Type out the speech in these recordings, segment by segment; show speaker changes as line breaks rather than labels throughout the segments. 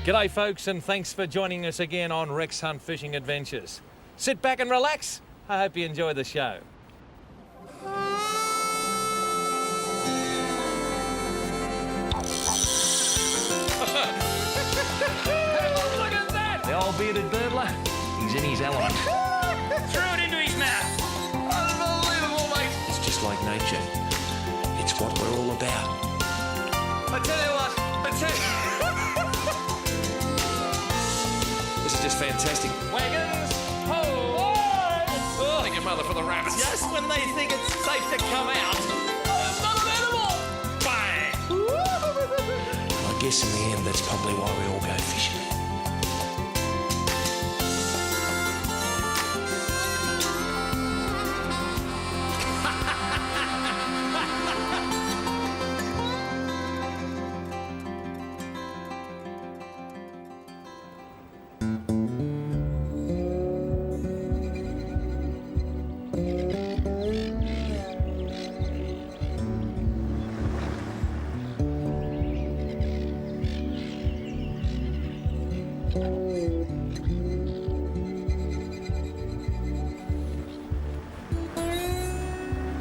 G'day folks, and thanks for joining us again on Rex Hunt Fishing Adventures. Sit back and relax. I hope you enjoy the show.
Look at that!
The old bearded birdler, he's in his element.
Threw it into his mouth. Unbelievable, mate.
It's just like nature. It's what we're all about.
I tell you what,
This is just fantastic.
Wagons, ho!
Oh, thank your mother for the rabbits.
Just when they think it's safe to come out. It's not an animal! Bang!
I guess in the end, that's probably why we all go fishing.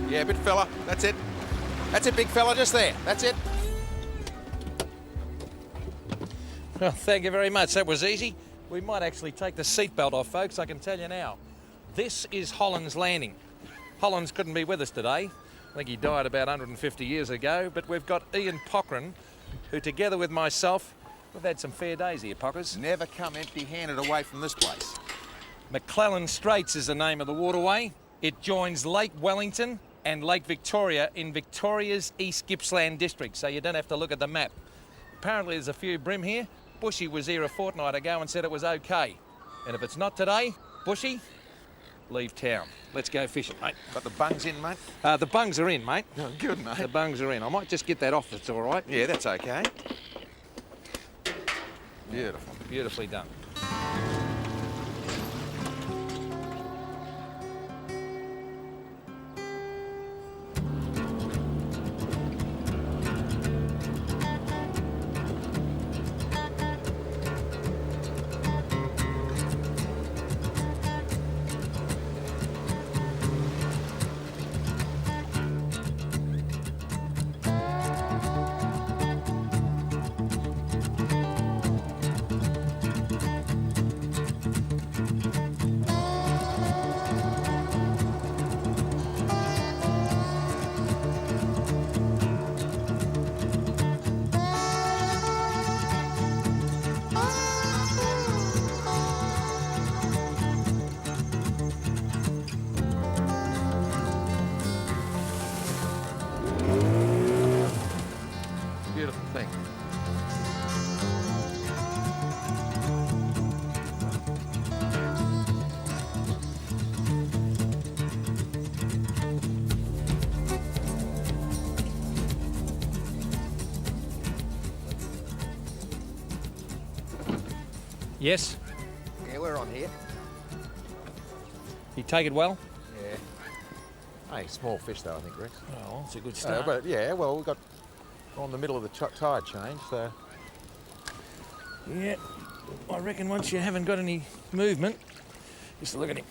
Yeah, big fella. That's it. That's it, big fella, just there. That's it.
Well, thank you very much. That was easy. We might actually take the seatbelt off, folks, I can tell you now. This is Holland's Landing. Hollands couldn't be with us today. I think he died about 150 years ago, but we've got Ian Pochran, who together with myself, we've had some fair days here, Pockers.
Never come empty-handed away from this place.
McClellan Straits is the name of the waterway. It joins Lake Wellington and Lake Victoria in Victoria's East Gippsland district, so you don't have to look at the map. Apparently there's a few bream here. Bushy was here a fortnight ago and said it was okay. And if it's not today, Bushy, leave town. Let's go fishing, mate.
Got the bungs in, mate?
The bungs are in, mate.
Oh, good, mate.
The bungs are in. I might just get that off if it's all right.
Yeah, that's okay. Beautiful.
Beautifully done. Beautiful thing. Yes?
Yeah, we're on here.
You take it well?
Yeah. Hey, small fish though, I think, Rex.
Oh, it's a good start.
But yeah, well, we got on the middle of the tide change, so.
Yeah, I reckon once you haven't got any movement, just look at him.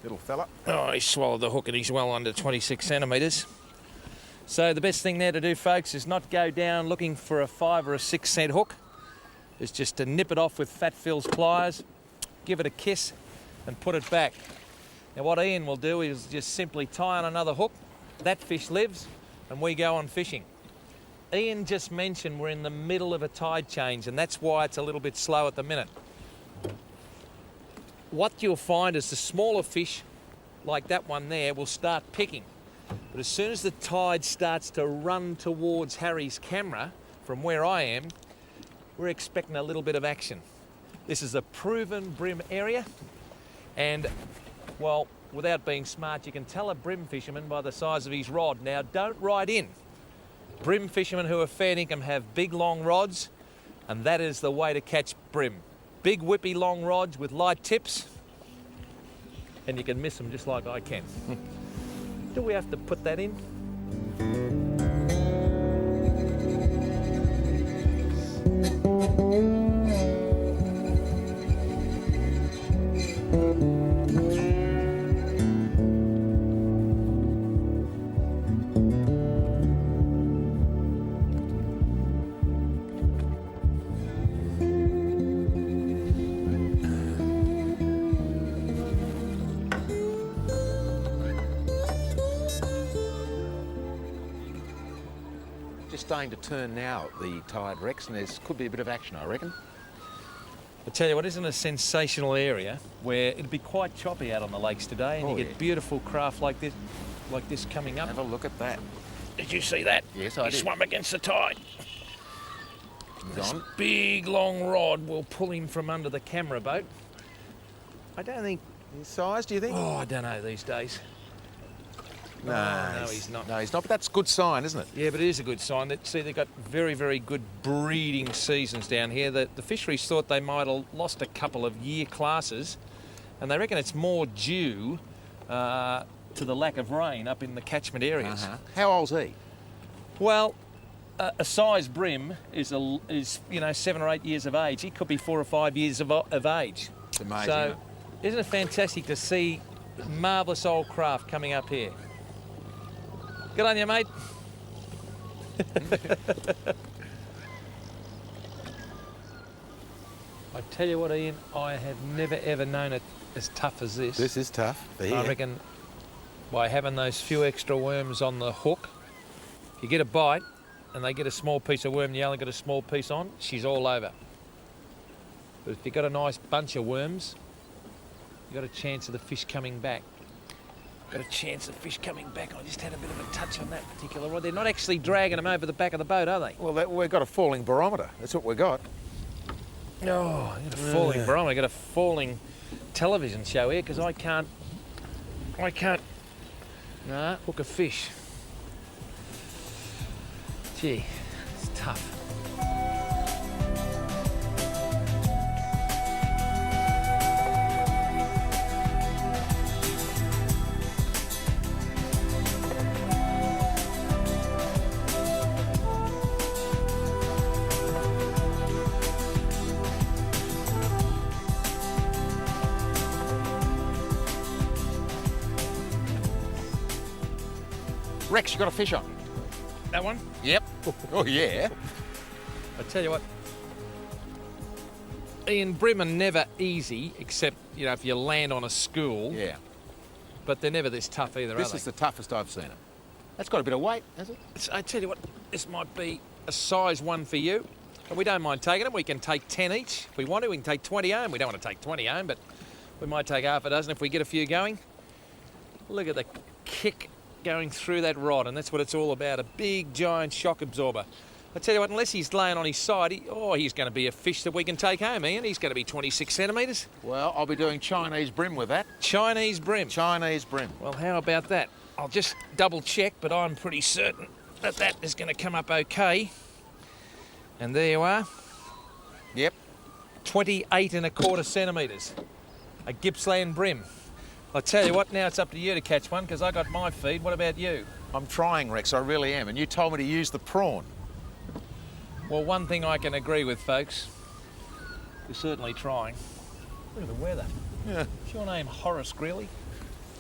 Little fella.
Oh, he swallowed the hook and he's well under 26 centimetres. So the best thing there to do, folks, is not go down looking for a 5 or a 6 cent hook. It's just to nip it off with Fat Phil's pliers, give it a kiss and put it back. Now what Ian will do is just simply tie on another hook. That fish lives and we go on fishing. Ian just mentioned we're in the middle of a tide change and that's why it's a little bit slow at the minute. What you'll find is the smaller fish, like that one there, will start picking. But as soon as the tide starts to run towards Harry's camera, from where I am, we're expecting a little bit of action. This is a proven bream area and, well, without being smart, you can tell a bream fisherman by the size of his rod. Now, don't ride in. Bream fishermen who are fair dinkum have big long rods, and that is the way to catch bream. Big whippy long rods with light tips, and you can miss them just like I can. Do we have to put that in?
just starting to turn now, the tide, Rex, and there could be a bit of action, I reckon.
I tell you what, isn't a sensational area where it'd be quite choppy out on the lakes today, and
Oh,
you get
yeah.
beautiful craft like this coming up.
Have a look at that.
Did you see that?
Yes, I
He
did.
swam against the tide.
He's
This
on.
big long rod will pull him from under the camera boat. I don't think.
His size, do you think?
Oh, I don't know these days.
No,
no, he's not.
No, he's not, but that's a good sign, isn't it?
Yeah, but it is a good sign. See, they've got very, very good breeding seasons down here. The fisheries thought they might have lost a couple of year classes, and they reckon it's more due to the lack of rain up in the catchment areas.
How old's he?
Well, a size brim is 7 or 8 years of age. He could be 4 or 5 years of age.
It's amazing.
So, isn't it fantastic to see marvellous old craft coming up here? Good on you, mate. I tell you what, Ian, I have never ever known it as tough as this.
This is tough.
I reckon by having those few extra worms on the hook, if you get a bite and they get a small piece of worm and you only got a small piece on, she's all over. But if you've got a nice bunch of worms, you've got a chance of the fish coming back. Got a chance of fish coming back. I just had a bit of a touch on that particular rod. They're not actually dragging them over the back of the boat, are they?
Well, we've got a falling barometer. That's what we've got.
Oh, I got a falling barometer. I got a falling television show here because I can't hook a fish. Gee, it's tough.
Rex, you got a fish on?
That one?
Yep. Oh, yeah.
I tell you what, Ian, brim are never easy, except, if you land on a school.
Yeah.
But they're never this tough either,
This
are
is
they?
the toughest I've seen him. That's got a bit of weight, has it?
I tell you what, this might be a size 1 for you. And we don't mind taking them. We can take 10 each. If we want to, we can take 20 home. We don't want to take 20 home, but we might take half a dozen if we get a few going. Look at the kick going through that rod, and that's what it's all about, a big, giant shock absorber. I tell you what, unless he's laying on his side, he's going to be a fish that we can take home, Ian. He's going to be 26 centimetres.
Well, I'll be doing Chinese brim with that.
Chinese brim.
Chinese brim.
Well, how about that? I'll just double check, but I'm pretty certain that that is going to come up okay. And there you are.
Yep.
28¼ centimetres. A Gippsland brim. I tell you what, now it's up to you to catch one because I got my feed. What about you?
I'm trying, Rex, I really am. And you told me to use the prawn.
Well, one thing I can agree with, folks, you're certainly trying. Look at the weather.
Yeah.
Is your name Horace Greeley?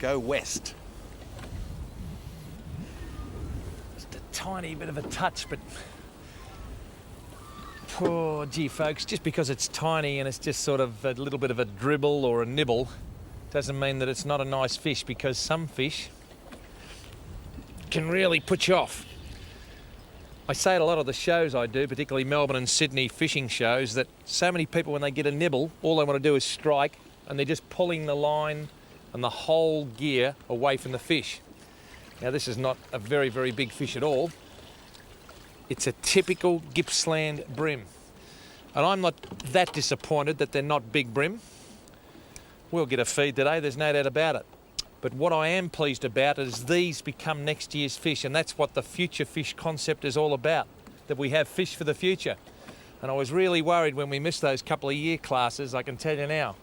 Go west.
Just a tiny bit of a touch, but... Oh, gee, folks, just because it's tiny and it's just sort of a little bit of a dribble or a nibble doesn't mean that it's not a nice fish, because some fish can really put you off. I say at a lot of the shows I do, particularly Melbourne and Sydney fishing shows, that so many people, when they get a nibble, all they want to do is strike, and they're just pulling the line and the whole gear away from the fish. Now, this is not a very, very big fish at all. It's a typical Gippsland brim. And I'm not that disappointed that they're not big brim. We'll get a feed today, there's no doubt about it. But what I am pleased about is these become next year's fish, and that's what the future fish concept is all about, that we have fish for the future. And I was really worried when we missed those couple of year classes, I can tell you now.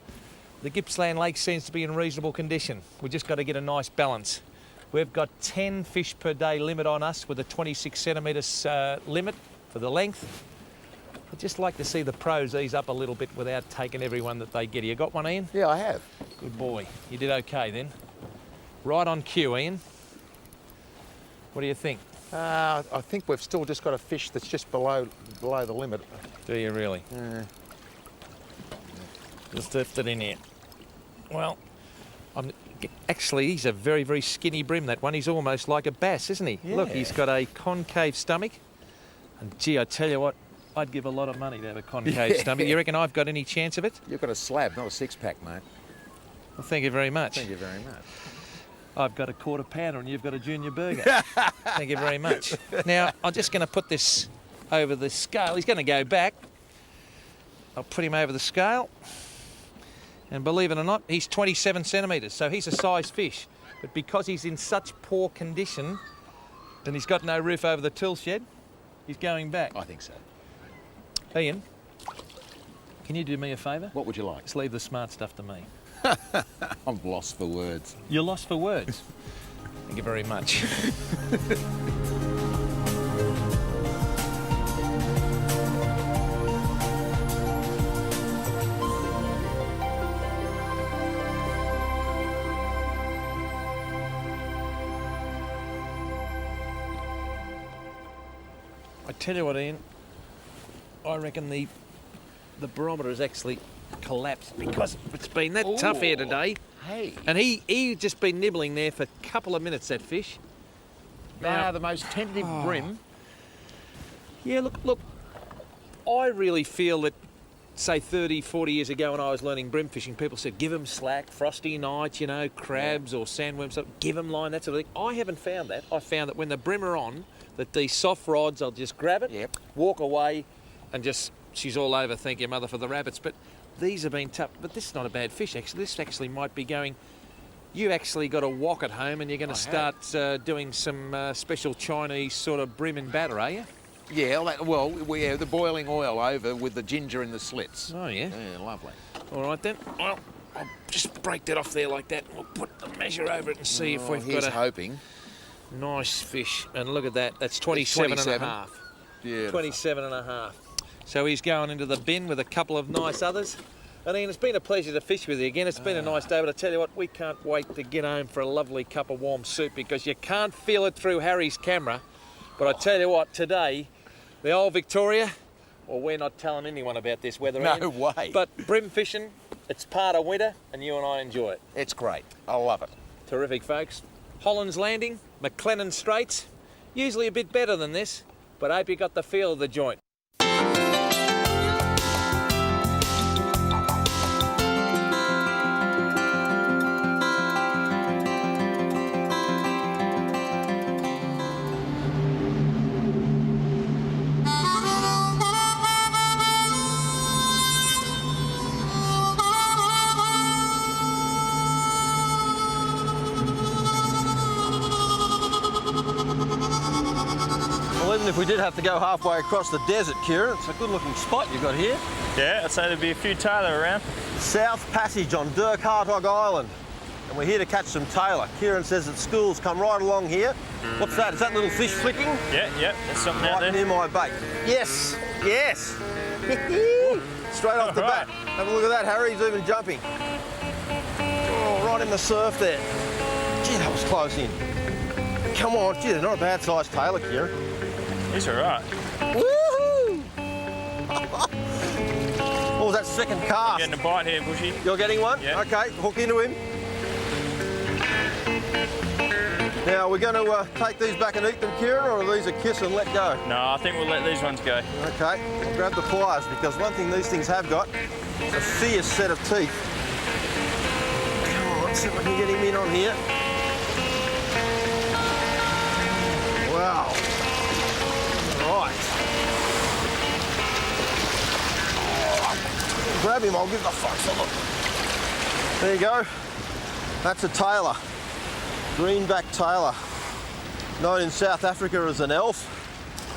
The Gippsland Lake seems to be in reasonable condition. We've just got to get a nice balance. We've got 10 fish per day limit on us with a 26 centimetres limit for the length. I'd just like to see the pros ease up a little bit without taking everyone that they get. You got one, Ian?
Yeah, I have.
Good boy. You did okay then. Right on cue, Ian. What do you think?
I think we've still just got a fish that's just below the limit.
Do you really? Just lift it in here. Well, actually, he's a very, very skinny brim, that one. He's almost like a bass, isn't he?
Yeah.
Look, he's got a concave stomach. And gee, I tell you what, I'd give a lot of money to have a concave stomach. You reckon I've got any chance of it?
You've got a slab, not a six-pack, mate.
Well, thank you very much.
Thank you very much.
I've got a quarter pounder and you've got a junior burger. Thank you very much. Now, I'm just going to put this over the scale. He's going to go back. I'll put him over the scale. And believe it or not, he's 27 centimetres, so he's a size fish. But because he's in such poor condition and he's got no roof over the tool shed, he's going back.
I think so.
Ian, can you do me a favour?
What would you like?
Just leave the smart stuff to me.
I'm lost for words.
You're lost for words. Thank you very much. I tell you what, Ian, I reckon the barometer has actually collapsed because it's been that tough here today.
Hey.
And he just been nibbling there for a couple of minutes, that fish.
Now, the most tentative brim.
Yeah, look, I really feel that, say, 30, 40 years ago when I was learning brim fishing, people said, give them slack, frosty nights, you know, crabs or sandworms, give them line, that sort of thing. I haven't found that. I found that when the brim are on, that these soft rods, I'll just grab it, walk away, and just, she's all over, thank you, mother, for the rabbits. But these have been tough. But this is not a bad fish, actually. This actually might be going... You actually got a wok at home and you're going to start doing some special Chinese sort of brim and batter, are you?
Yeah, we have the boiling oil over with the ginger in the slits.
Oh, yeah?
Yeah, lovely.
All right, then. Well, I'll just break that off there like that and we'll put the measure over it and see if we've got a
hoping.
nice fish. And look at that. That's 27 and a half.
Yeah.
27 and a half. So he's going into the bin with a couple of nice others. And Ian, it's been a pleasure to fish with you again. It's been a nice day, but I tell you what, we can't wait to get home for a lovely cup of warm soup because you can't feel it through Harry's camera. But I tell you what, today, the old Victoria, well, we're not telling anyone about this weather.
No
Ian,
way.
But brim fishing, it's part of winter, and you and I enjoy it.
It's great. I love it.
Terrific, folks. Holland's Landing, McLennan Straits, usually a bit better than this, but I hope you got the feel of the joint.
Well, even if we did have to go halfway across the desert, Kieran, it's a good-looking spot you've got here.
Yeah, I'd say there'd be a few tailor around.
South Passage on Dirk Hartog Island. And we're here to catch some tailor. Kieran says that schools come right along here. What's that? Is that little fish flicking?
Yeah, there's something out
Right
there.
near my bait. Yes, yes. Straight off the bat. Have a look at that, Harry. He's even jumping. Oh, right in the surf there. Gee, that was close in. Come on, gee, they're not a bad sized tailor, Kieran.
He's all right.
Woohoo! What was that second cast?
Getting a bite here, Bushy.
You're getting one?
Yeah.
Okay, hook into him. Now, we're going to take these back and eat them, Kieran, or are these a kiss and let go?
No, I think we'll let these ones go.
Okay, I'll grab the pliers because one thing these things have got is a fierce set of teeth. Come on, let's see if I can get him in on here. Wow. Right. Grab him, I'll give the fox a look. There you go. That's a tailor. Greenback tailor. Known in South Africa as an elf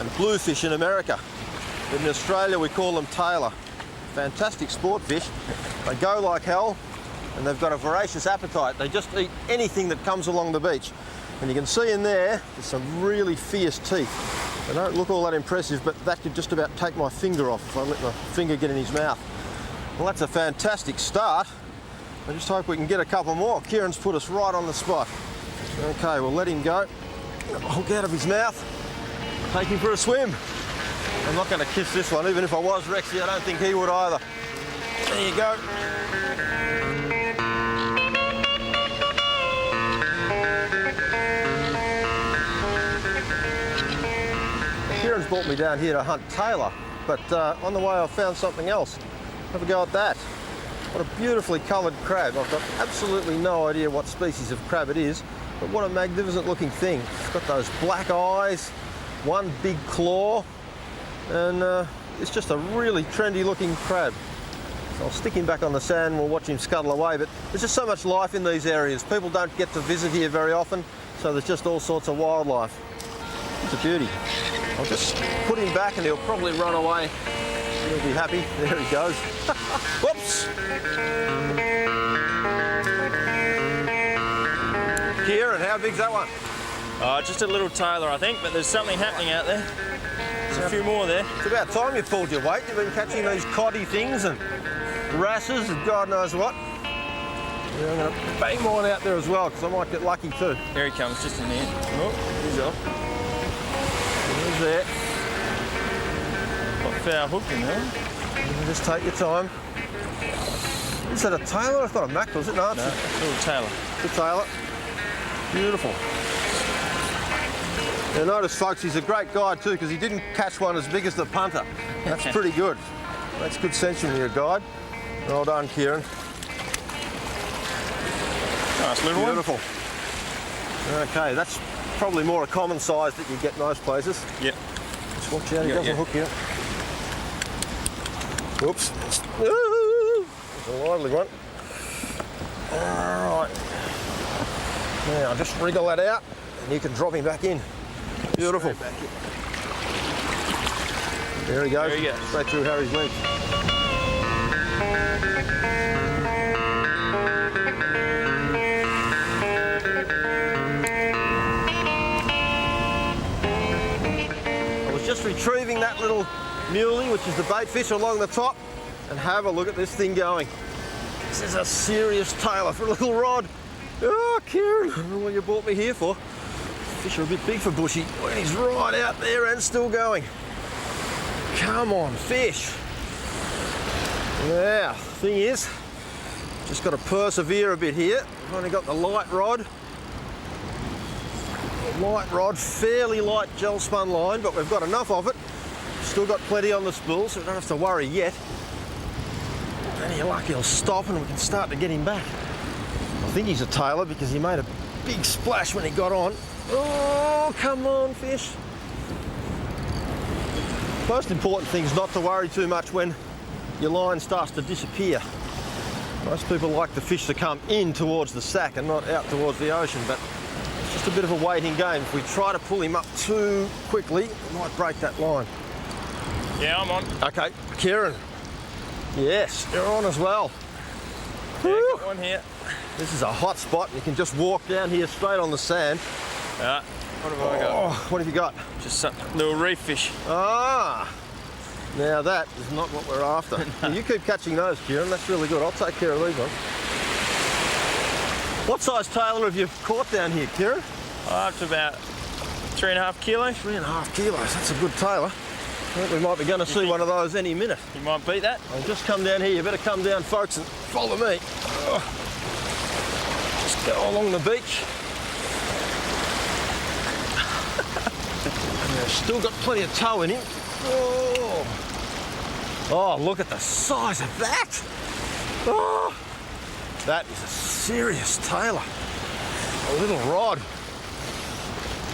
and bluefish in America. But in Australia we call them tailor. Fantastic sport fish. They go like hell and they've got a voracious appetite. They just eat anything that comes along the beach. And you can see in there, there's some really fierce teeth. They don't look all that impressive, but that could just about take my finger off if I let my finger get in his mouth. Well, that's a fantastic start. I just hope we can get a couple more. Kieran's put us right on the spot. Okay, we'll let him go. Hook out of his mouth. Take him for a swim. I'm not going to kiss this one, even if I was Rexy, I don't think he would either. There you go. Kieran's brought me down here to hunt tailor, but on the way I found something else. Have a go at that. What a beautifully coloured crab. I've got absolutely no idea what species of crab it is, but what a magnificent looking thing. It's got those black eyes, one big claw, and it's just a really trendy looking crab. So I'll stick him back on the sand and we'll watch him scuttle away, but there's just so much life in these areas. People don't get to visit here very often, so there's just all sorts of wildlife. It's a beauty. I'll just put him back and he'll probably run away. He'll be happy. There he goes. Whoops! Kieran, how big's that one?
Just a little tailor, I think, but there's something happening out there. There's a few more there.
It's about time you pulled your weight. You've been catching these coddy things and wrasses and God knows what. Yeah, I'm going to bang mine out there as well because I might get lucky too.
Here he comes, just in here. Oh, he's off.
He's there.
Got foul hooked in there.
You can just take your time. Is that a tailor? I thought a mackerel, is it? No, it's
No, it's a little tailor.
a tailor. Beautiful. Now notice, folks, he's a great guide too because he didn't catch one as big as the punter. That's pretty good. Makes good sense when you're a guide. Well done, Kieran.
Nice little one.
Beautiful. Okay, that's probably more a common size that you get most places.
Yep.
Just watch out, he
Yeah,
doesn't
yeah.
hook you. Whoops. Ooh, it's a lively one. All right. Now, I'll just wriggle that out and you can drop him back in. Beautiful. There he goes.
There he goes.
Straight through Harry's leg. I was just retrieving that little muley, which is the bait fish along the top, and have a look at this thing going. This is a serious tailor for a little rod. Oh, Kieran, I don't know what you brought me here for. Fish are a bit big for bushy. Look, he's right out there and still going. Come on, fish. Now, thing is, just got to persevere a bit here. I've only got the light rod. Fairly light gel spun line, but we've got enough of it. Still got plenty on the spool, so we don't have to worry yet. Any luck, he'll stop and we can start to get him back. I think he's a tailor because he made a big splash when he got on. Oh, come on, fish. Most important thing is not to worry too much when your line starts to disappear. Most people like the fish to come in towards the sack and not out towards the ocean, but it's just a bit of a waiting game. If we try to pull him up too quickly, we might break that line.
Yeah, I'm on.
Okay, Kieran. Yes, you're on as well.
Yeah, got one here.
This is a hot spot. You can just walk down here straight on the sand.
What have I got?
Oh, what have you got?
Just some little reef fish.
Ah, now that is not what we're after. Well, you keep catching those, Kieran. That's really good. I'll take care of these ones. What size tailor have you caught down here, Kieran?
Up to about 3.5 kilos.
3.5 kilos. That's a good tailor. I think we might be going to see one of those any minute.
You might beat that.
I'll just come down here. You better come down, folks, and follow me. Oh. Just go along the beach. And there's still got plenty of toe in him. Oh. Oh, look at the size of that. Oh. That is a serious tailor. A little rod.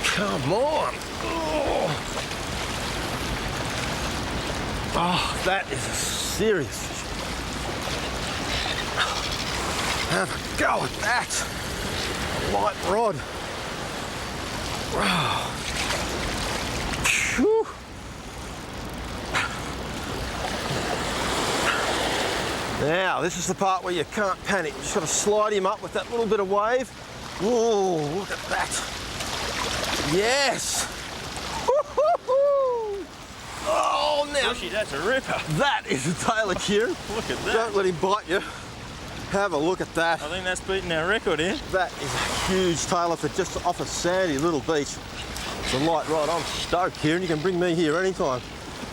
Come on. Oh. Oh, that is a serious fish. Have a go at that. A light rod. Oh. Phew. Now, this is the part where you can't panic. You just got to slide him up with that little bit of wave. Whoa, look at that. Yes. Woo-hoo-hoo. Oh, now
Bushy, that's a ripper.
that is a tailor, Kieran.
Look at that.
Don't let him bite you. Have a look at that.
I think that's beating our record here.
That is a huge tailor for just off a sandy little beach. It's a light rod. I'm stoked, Kieran. You can bring me here anytime.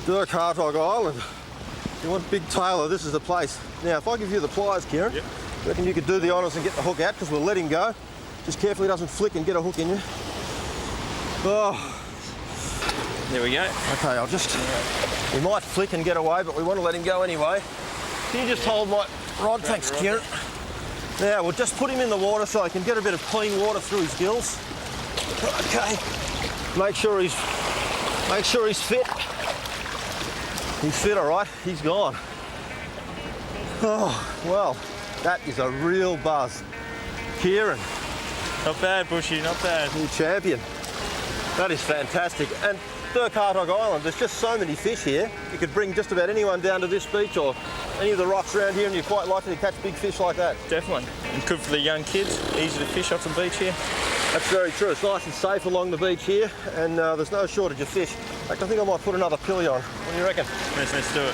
Dirk Hartog Island. If you want big tailor, this is the place. Now, if I give you the pliers, Kieran,
Yep.
reckon you could do the honours and get the hook out because we'll let him go. Just carefully doesn't flick and get a hook in you. Oh,
Here we go.
Okay, we might flick and get away, but we want to let him go anyway. Can you just hold my rod? Thanks, Kieran. Now, we'll just put him in the water so I can get a bit of clean water through his gills. Okay. Make sure he's fit. He's fit, all right. He's gone. Oh, well, that is a real buzz. Kieran.
Not bad, Bushy, not bad.
New champion. That is fantastic. And Dirk Hartog Island, there's just so many fish here. You could bring just about anyone down to this beach or any of the rocks around here and you're quite likely to catch big fish like that.
Definitely. And good for the young kids. Easy to fish off the beach here.
That's very true. It's nice and safe along the beach here and there's no shortage of fish. In fact, I think I might put another pilly on. What do you reckon?
Let's do it.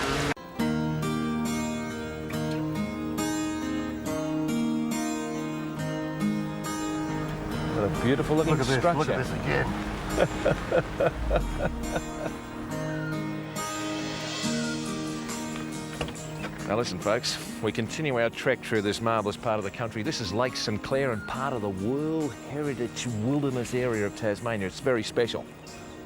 What a beautiful looking structure.
Look at this again.
Now listen, folks, we continue our trek through this marvellous part of the country. This is Lake St Clair and part of the World Heritage Wilderness Area of Tasmania. It's very special.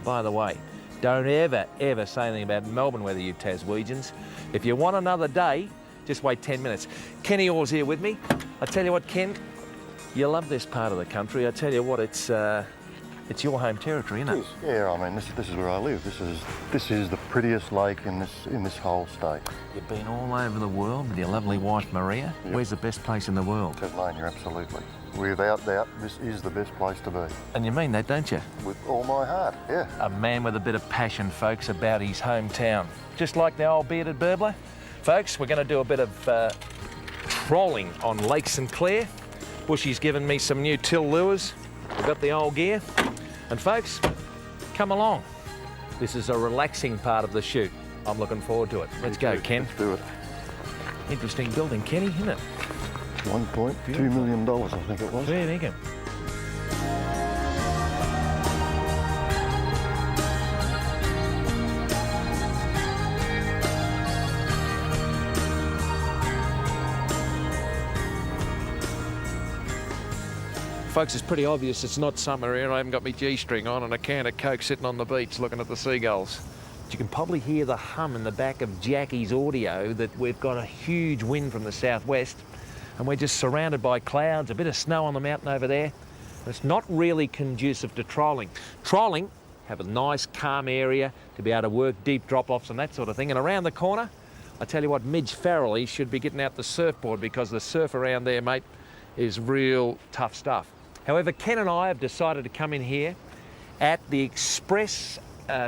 By the way, don't ever say anything about Melbourne weather, you Taswegians. If you want another day, just wait 10 minutes. Kenny Orr's here with me. I tell you what, Ken, you love this part of the country. I tell you what, it's your home territory, isn't it?
Yeah, I mean, this is where I live. This is the prettiest lake in this whole state.
You've been all over the world with your lovely wife, Maria.
Yep.
Where's the best place in the world?
Tasmania, absolutely. Without doubt, this is the best place to be.
And you mean that, don't you?
With all my heart, yeah.
A man with a bit of passion, folks, about his hometown. Just like the old bearded burbler. Folks, we're going to do a bit of trolling on Lake St Clair. Bushy's given me some new till lures. We've got the old gear. And folks, come along. This is a relaxing part of the shoot. I'm looking forward to it. Let's go, Ken.
Let's do it.
Interesting building, Kenny, isn't it?
$1.2 million, I think it was.
There you go. Folks, it's pretty obvious it's not summer here. I haven't got my G-string on and a can of Coke sitting on the beach looking at the seagulls. But you can probably hear the hum in the back of Jackie's audio that we've got a huge wind from the southwest and we're just surrounded by clouds, a bit of snow on the mountain over there. And it's not really conducive to trolling. Trolling, have a nice calm area to be able to work deep drop-offs and that sort of thing. And around the corner, I tell you what, Midge Farrell, he should be getting out the surfboard because the surf around there, mate, is real tough stuff. However, Ken and I have decided to come in here at the express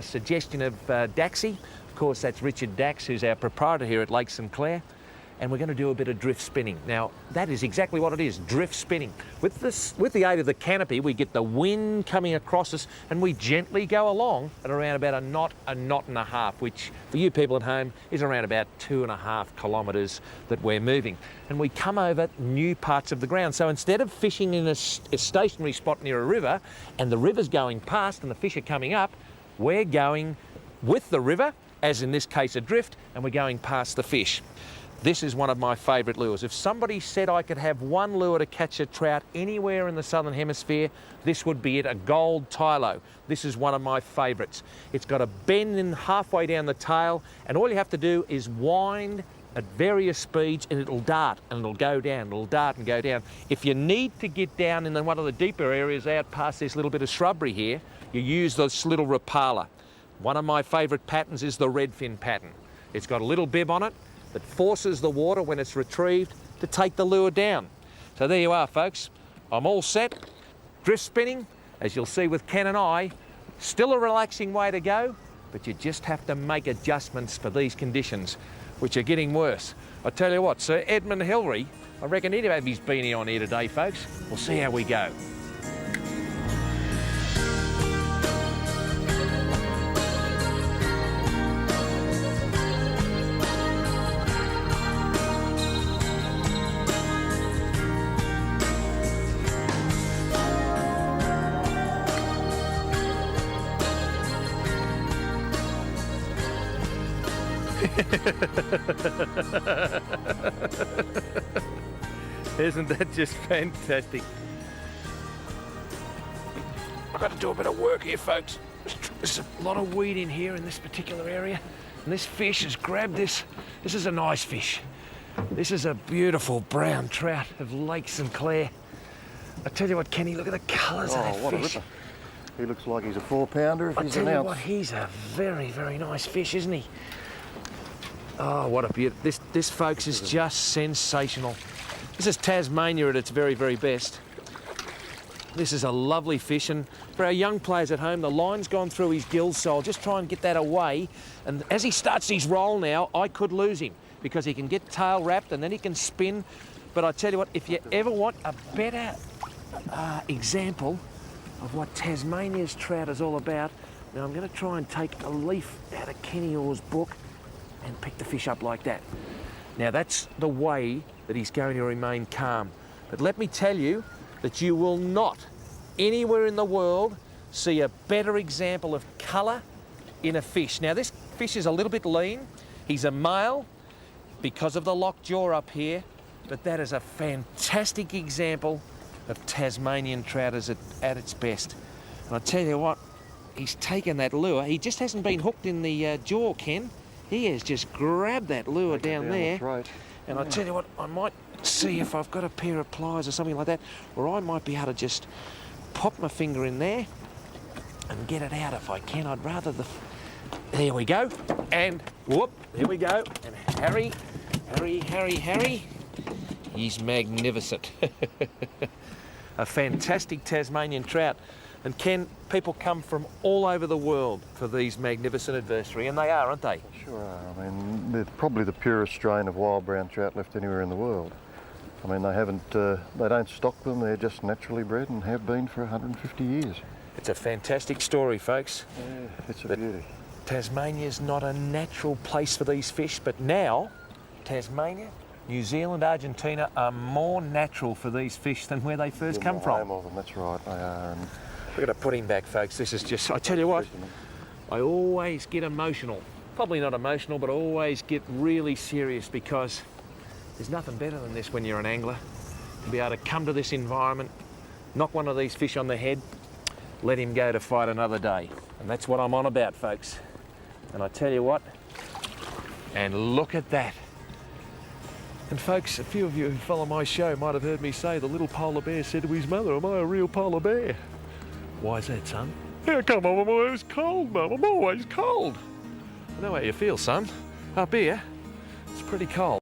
suggestion of Daxie. Of course, that's Richard Dax, who's our proprietor here at Lake St Clair. And we're going to do a bit of drift spinning. Now, that is exactly what it is, drift spinning. With the aid of the canopy, we get the wind coming across us and we gently go along at around about a knot and a half, which for you people at home is around about 2.5 kilometres that we're moving. And we come over new parts of the ground. So instead of fishing in a stationary spot near a river and the river's going past and the fish are coming up, we're going with the river, as in this case a drift, and we're going past the fish. This is one of my favourite lures. If somebody said I could have one lure to catch a trout anywhere in the southern hemisphere, this would be it, a gold tylo. This is one of my favourites. It's got a bend in halfway down the tail, and all you have to do is wind at various speeds and it'll dart and it'll go down, it'll dart and go down. If you need to get down in one of the deeper areas out past this little bit of shrubbery here, you use this little Rapala. One of my favourite patterns is the redfin pattern. It's got a little bib on it that forces the water when it's retrieved to take the lure down. So there you are, folks. I'm all set. Drift spinning, as you'll see with Ken and I, still a relaxing way to go, but you just have to make adjustments for these conditions, which are getting worse. I tell you what, Sir Edmund Hillary, I reckon he'd have his beanie on here today, folks. We'll see how we go. Isn't that just fantastic? I've got to do a bit of work here, folks. There's a lot of weed in here in this particular area. And this fish has grabbed this. This is a nice fish. This is a beautiful brown trout of Lake St Clair. I tell you what, Kenny, look at the colours of that
what a
fish.
ripper. He looks like he's a 4-pounder if
I
he's
tell
an
you
ounce.
what, he's a very, very nice fish, isn't he? Oh, what a beauty. This, folks, is just sensational. This is Tasmania at its very, very best. This is a lovely fish, and for our young players at home, the line's gone through his gills, so I'll just try and get that away. And as he starts his roll now, I could lose him because he can get tail wrapped and then he can spin. But I tell you what, if you ever want a better example of what Tasmania's trout is all about, now I'm going to try and take a leaf out of Kenny Orr's book and pick the fish up like that. Now that's the way that he's going to remain calm. But let me tell you that you will not anywhere in the world see a better example of colour in a fish. Now this fish is a little bit lean. He's a male because of the locked jaw up here, but that is a fantastic example of Tasmanian trout at its best. And I tell you what, he's taken that lure. He just hasn't been hooked in the jaw, Ken. He has just grabbed that lure down there.
That's right.
And I tell you what, I might see if I've got a pair of pliers or something like that, or I might be able to just pop my finger in there and get it out if I can. I'd rather there we go. And whoop, there we go. And Harry, he's magnificent. A fantastic Tasmanian trout. And Ken, people come from all over the world for these magnificent adversary, and they are, aren't they?
Sure are. I mean, they're probably the purest strain of wild brown trout left anywhere in the world. I mean, they don't stock them, they're just naturally bred and have been for 150 years.
It's a fantastic story, folks.
Yeah, it's a beauty.
Tasmania's not a natural place for these fish, but now Tasmania, New Zealand, Argentina are more natural for these fish than where they first come from.
Home of them, that's right, they are. And
We're going to put him back, folks. This is just, I tell you what, I always get emotional. Probably not emotional, but I always get really serious because there's nothing better than this when you're an angler. To be able to come to this environment, knock one of these fish on the head, let him go to fight another day. And that's what I'm on about, folks. And I tell you what, and look at that. And folks, a few of you who follow my show might have heard me say the little polar bear said to his mother, "Am I a real polar bear?" Why is that, son? How come I'm always cold, Mum? I'm always cold. I know how you feel, son. Up here, it's pretty cold.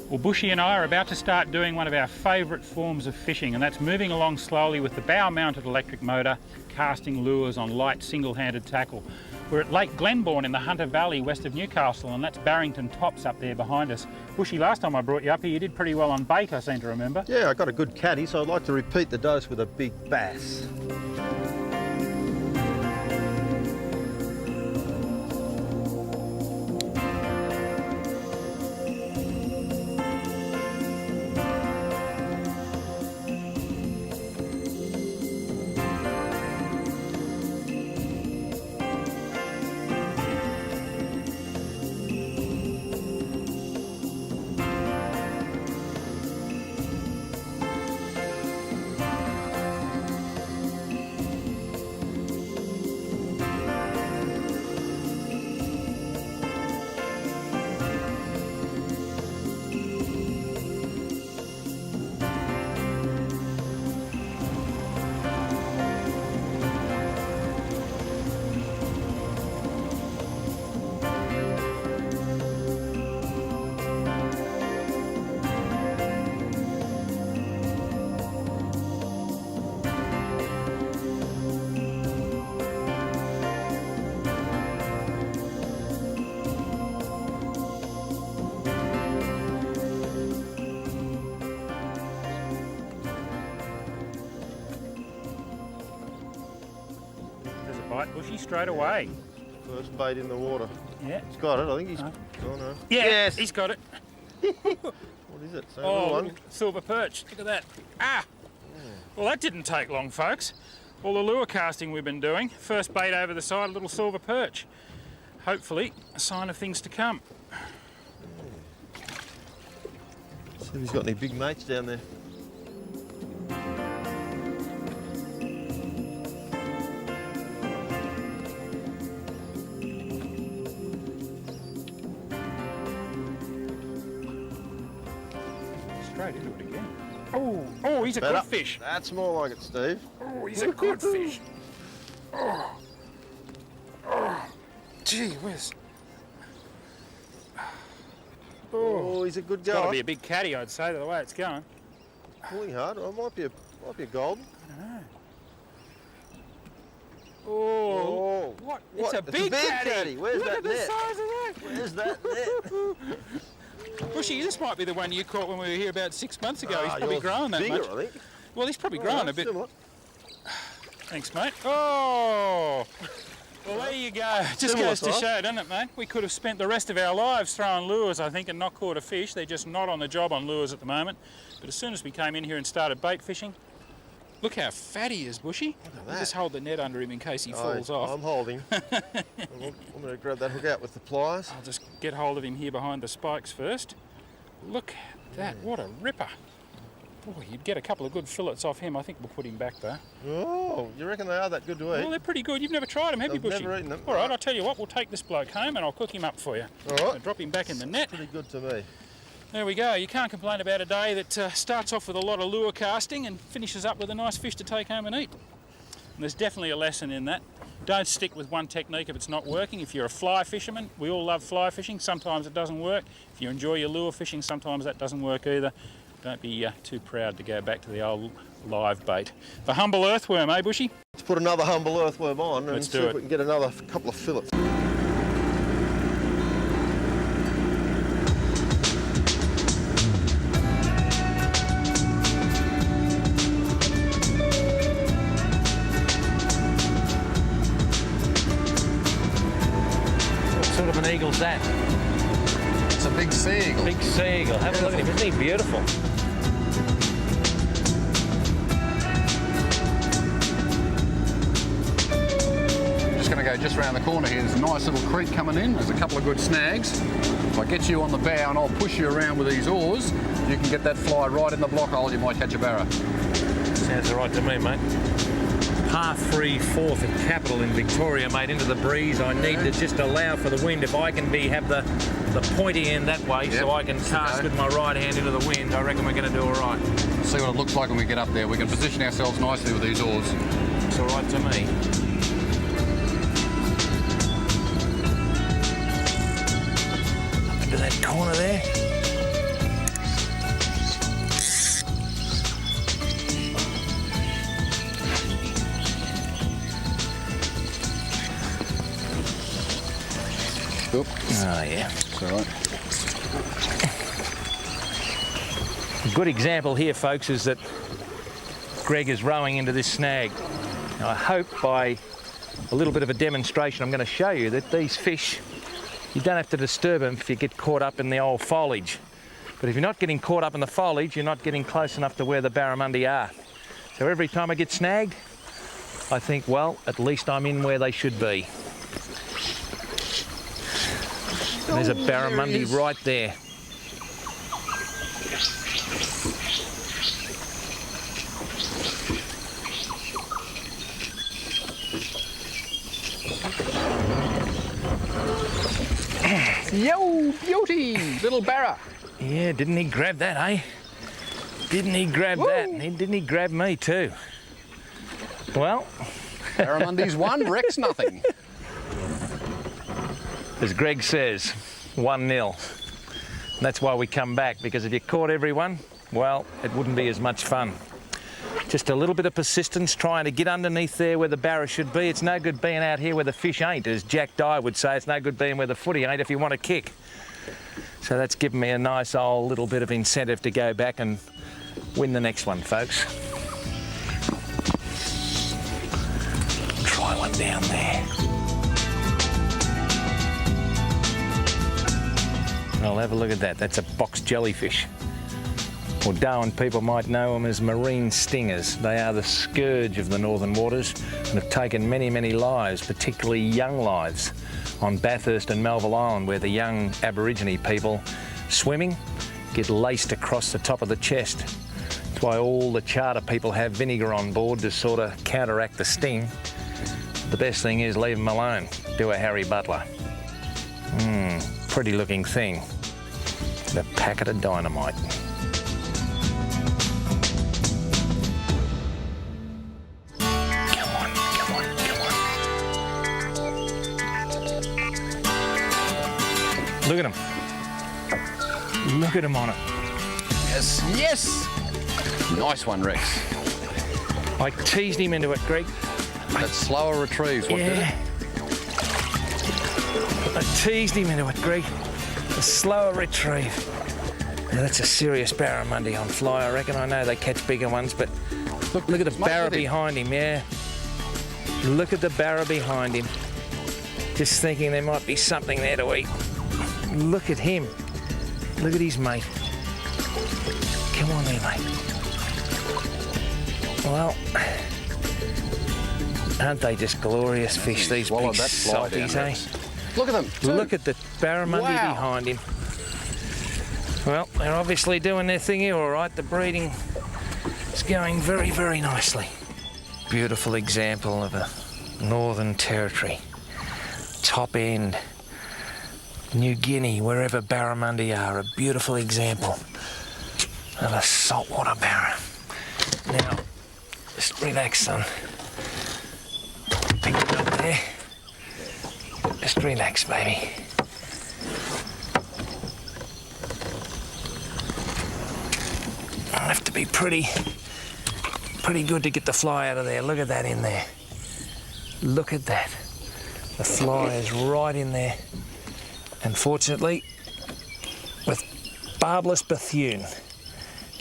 Well, Bushy and I are about to start doing one of our favourite forms of fishing, and that's moving along slowly with the bow-mounted electric motor, casting lures on light single-handed tackle. We're at Lake Glenbourne in the Hunter Valley west of Newcastle, and that's Barrington Tops up there behind us. Bushy, last time I brought you up here, you did pretty well on bait, I seem to remember.
Yeah, I got a good caddy, so I'd like to repeat the dose with a big bass.
bite, Bushy, straight away.
First bait in the water.
Yeah.
He's got it. I think he's.
No.
Oh no.
Yeah,
Yes.
he's got it.
What is it? Same
Oh,
little one.
little silver perch. Look at that. Ah! Well, that didn't take long, folks. All the lure casting we've been doing. First bait over the side, a little silver perch. Hopefully, a sign of things to come.
See if he's got any big mates down there.
Straight into it again. Oh, he's a
Better.
good fish.
That's more like it, Steve.
Oh, he's a good fish. Oh. Gee whiz.
Oh, he's a good
Got to
goer.
be a big caddy, I'd say, the way it's going.
Pulling hard. Oh, it might be a golden.
Oh, what? It's a big caddy.
Where's
Look
that
at the
net?
size of that.
Where's that net?
Bushy, this might be the one you caught when we were here about 6 months ago. He's
Ah,
probably
yours
grown that
bigger,
much.
I think.
Well, he's probably
Oh,
grown
no,
a bit.
similar.
Thanks, mate. Oh! Well, there you go. Just
Similar
goes to
size.
show, doesn't it, mate? We could have spent the rest of our lives throwing lures, I think, and not caught a fish. They're just not on the job on lures at the moment. But as soon as we came in here and started bait fishing, look how fat he is, Bushy.
that.
Just hold the net under him in case he falls off.
I'm holding. I'm going to grab that hook out with the pliers.
I'll just get hold of him here behind the spikes first. Look at that, what a ripper. Boy, you'd get a couple of good fillets off him. I think we'll put him back though.
Oh, you reckon they are that good to eat?
Well, they're pretty good. You've never tried them, have you,
I've
Bushy?
never eaten them.
All right, I'll tell you what, we'll take this bloke home and I'll cook him up for you.
All right.
I'll drop him back in the net.
Pretty good to me.
There we go. You can't complain about a day that starts off with a lot of lure casting and finishes up with a nice fish to take home and eat. And there's definitely a lesson in that. Don't stick with one technique if it's not working. If you're a fly fisherman, we all love fly fishing. Sometimes it doesn't work. If you enjoy your lure fishing, sometimes that doesn't work either. Don't be too proud to go back to the old live bait. The humble earthworm, eh, Bushy?
Let's put another humble earthworm on and
Let's
see
do
if
it.
we can get another couple of fillets.
What sort of an eagle's that?
It's a big sea eagle.
Big sea eagle. Have a look at him. Isn't he beautiful?
Just going to go just around the corner here. There's a nice little creek coming in. There's a couple of good snags. If I get you on the bow and I'll push you around with these oars, you can get that fly right in the block hole. You might catch a barra.
Sounds all right to me, mate. Par 3/4 of capital in Victoria, mate, into the breeze. I need to just allow for the wind. If I can have the pointy end that way, so I can cast with my right hand into the wind, I reckon we're going to do all right.
See what it looks like when we get up there. We can position ourselves nicely with these oars.
It's all right to me. Up into that corner there.
Oop.
Oh, yeah.
It's all right.
A good example here, folks, is that Greg is rowing into this snag. Now, I hope by a little bit of a demonstration I'm going to show you that these fish, you don't have to disturb them if you get caught up in the old foliage. But if you're not getting caught up in the foliage, you're not getting close enough to where the barramundi are. So every time I get snagged, I think, well, at least I'm in where they should be. And there's a barramundi right there.
Yo, beauty, little barra.
Yeah, didn't he grab that, eh? Didn't he grab that? And didn't he grab me too? Well,
Barramundi's 1, Rex nothing.
as Greg says, 1-0. That's why we come back, because if you caught everyone, well, it wouldn't be as much fun. Just a little bit of persistence, trying to get underneath there where the barra should be. It's no good being out here where the fish ain't, as Jack Dye would say. It's no good being where the footy ain't if you want to kick. So that's given me a nice old little bit of incentive to go back and win the next one, folks. Try one
down there.
Well, have a look at that. That's a box jellyfish. Or Darwin people might know them as marine stingers. They are the scourge of the northern waters and have taken many, many lives, particularly young lives, on Bathurst and Melville Island, where the young Aborigine people swimming get laced across the top of the chest. That's why all the charter people have vinegar on board to sort of counteract the sting. The best thing is leave them alone. Do a Harry Butler. Pretty looking thing. The packet of dynamite. Look at him. Look at him on it.
Yes, yes! Nice one, Rex.
I teased him into it, Greg.
That slower retrieves, what did it?
I teased him into it, Greg. A slower retrieve. Now, that's a serious barramundi on fly, I reckon. I know they catch bigger ones, but look at the barra behind him, yeah. Look at the barra behind him. Just thinking there might be something there to eat. Look at him. Look at his mate. Come on there, mate. Well, aren't they just glorious fish, these big softies, eh?
Look at them.
Look at the barramundi behind him. Well, they're obviously doing their thing here all right. The breeding is going very, very nicely. Beautiful example of a northern territory. Top end. New Guinea, wherever barramundi are, a beautiful example of a saltwater barra. Now, just relax, son. Pick it up there. Just relax, baby. I'll have to be pretty good to get the fly out of there. Look at that in there. Look at that. The fly is right in there. Unfortunately, with barbless Bethune,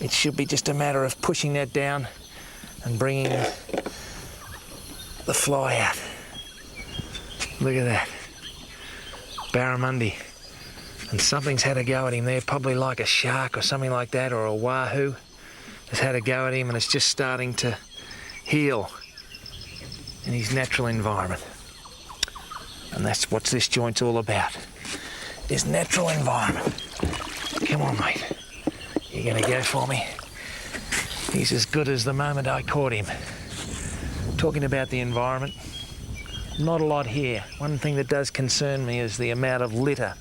it should be just a matter of pushing that down and bringing the fly out. Look at that. Barramundi. And something's had a go at him there, probably like a shark or something like that, or a wahoo has had a go at him, and it's just starting to heal in his natural environment. And that's what this joint's all about. His natural environment. Come on, mate. You gonna go for me? He's as good as the moment I caught him. Talking about the environment, not a lot here. One thing that does concern me is the amount of litter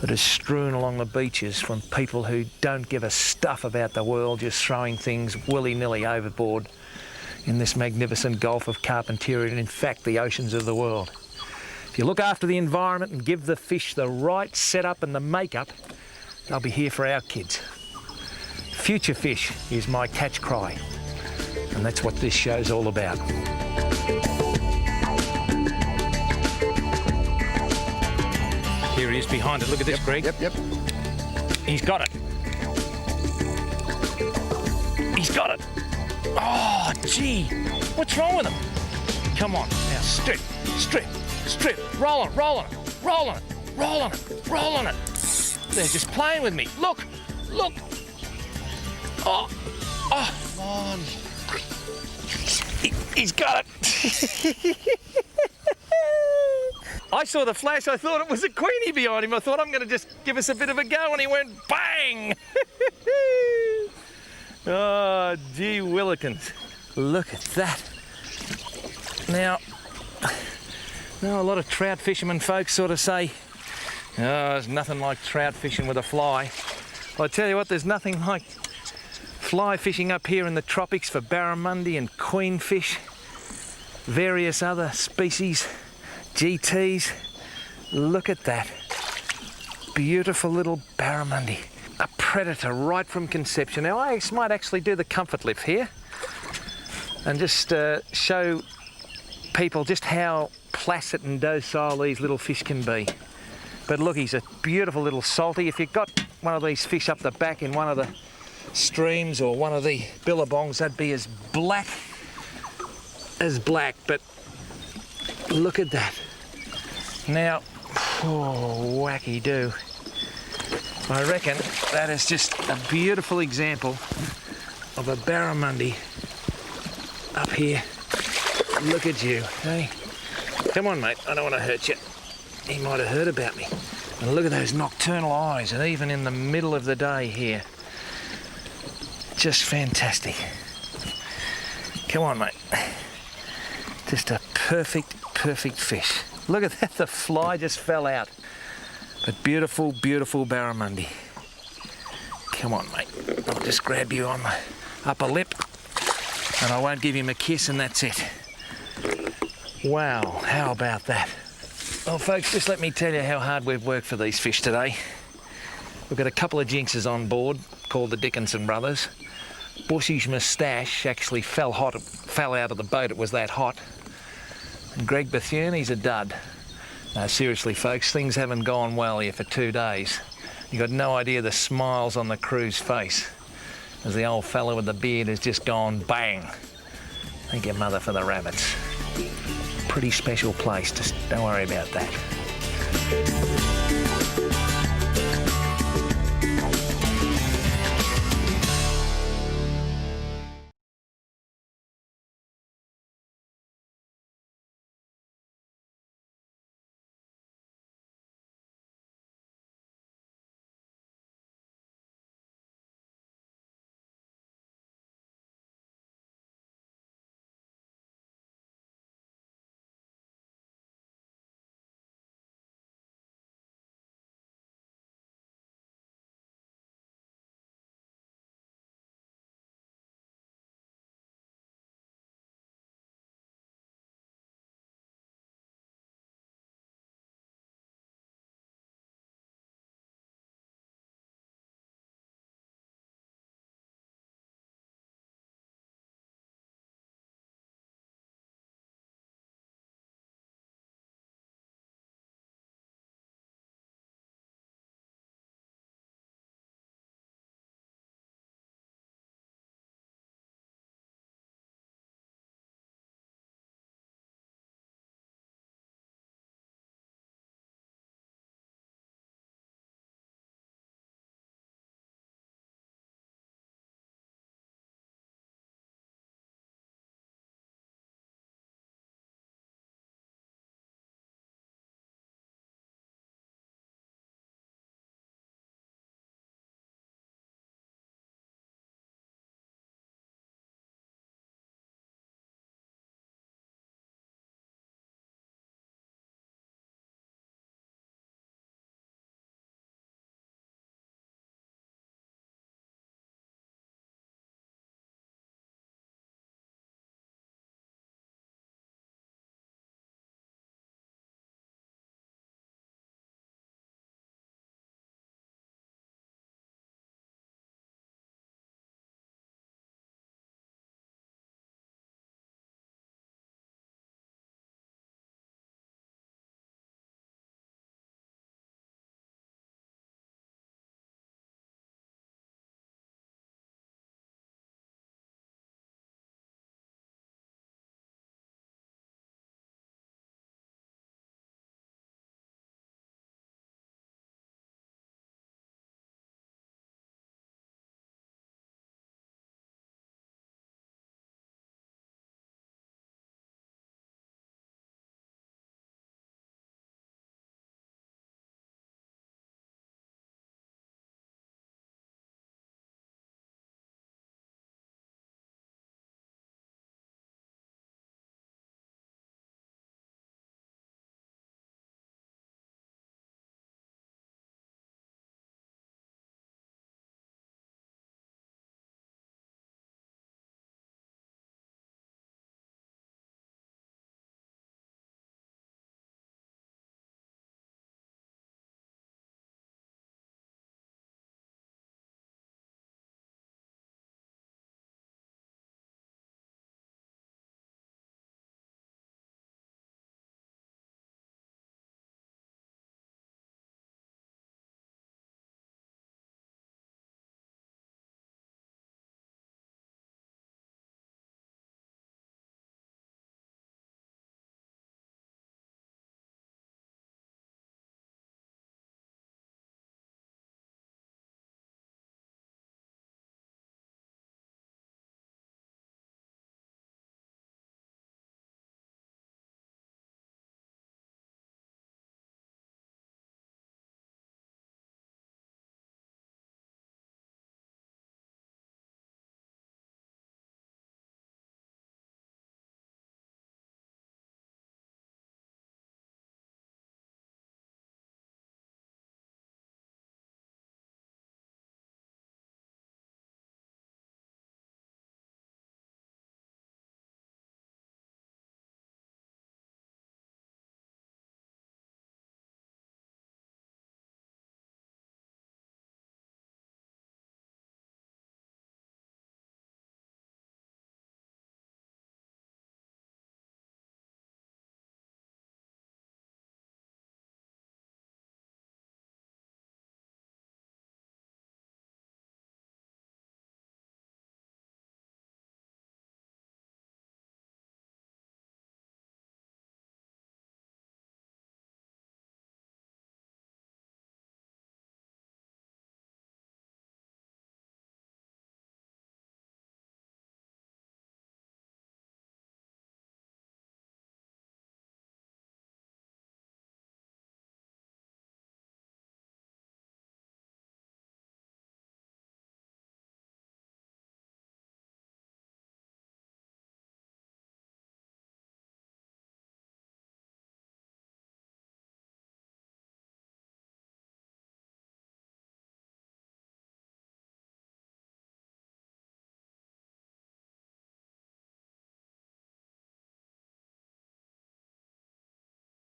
that is strewn along the beaches from people who don't give a stuff about the world, just throwing things willy-nilly overboard in this magnificent Gulf of Carpentaria, and in fact the oceans of the world. If you look after the environment and give the fish the right setup and the makeup, they'll be here for our kids. Future fish is my catch cry, and that's what this show's all about. Here he is behind it. Look at this, Greg.
Yep.
He's got it. He's got it. Oh, gee. What's wrong with him? Come on. Now, strip. Roll on it. They're just playing with me. Look. Oh. Come on. He's got it. I saw the flash, I thought it was a queenie behind him. I thought, I'm going to just give us a bit of a go, and he went bang! Oh, gee willikins. Look at that. Now, a lot of trout fishermen folks sort of say, oh, there's nothing like trout fishing with a fly. Well, I tell you what, there's nothing like fly fishing up here in the tropics for barramundi and queenfish, various other species. GTs, look at that. Beautiful little barramundi. A predator right from conception. Now I might actually do the comfort lift here and just show people just how placid and docile these little fish can be. But look, he's a beautiful little salty. If you've got one of these fish up the back in one of the streams or one of the billabongs, that'd be as black as black. But Look at that. Now, oh, wacky do. I reckon that is just a beautiful example of a barramundi up here. Look at you, hey? Come on, mate, I don't want to hurt you. He might have heard about me. And look at those nocturnal eyes, and even in the middle of the day here. Just fantastic. Come on, mate. Just a perfect fish. Look at that, the fly just fell out. But beautiful, beautiful barramundi. Come on, mate. I'll just grab you on the upper lip, and I won't give him a kiss, and that's it. Wow, how about that? Well, folks, just let me tell you how hard we've worked for these fish today. We've got a couple of jinxes on board called the Dickinson brothers. Bushy's moustache actually fell out of the boat, it was that hot. And Greg Bethune, he's a dud. No, seriously, folks, things haven't gone well here for 2 days. You've got no idea the smiles on the crew's face as the old fella with the beard has just gone bang. Thank your mother for the rabbits. Pretty special place, just don't worry about that.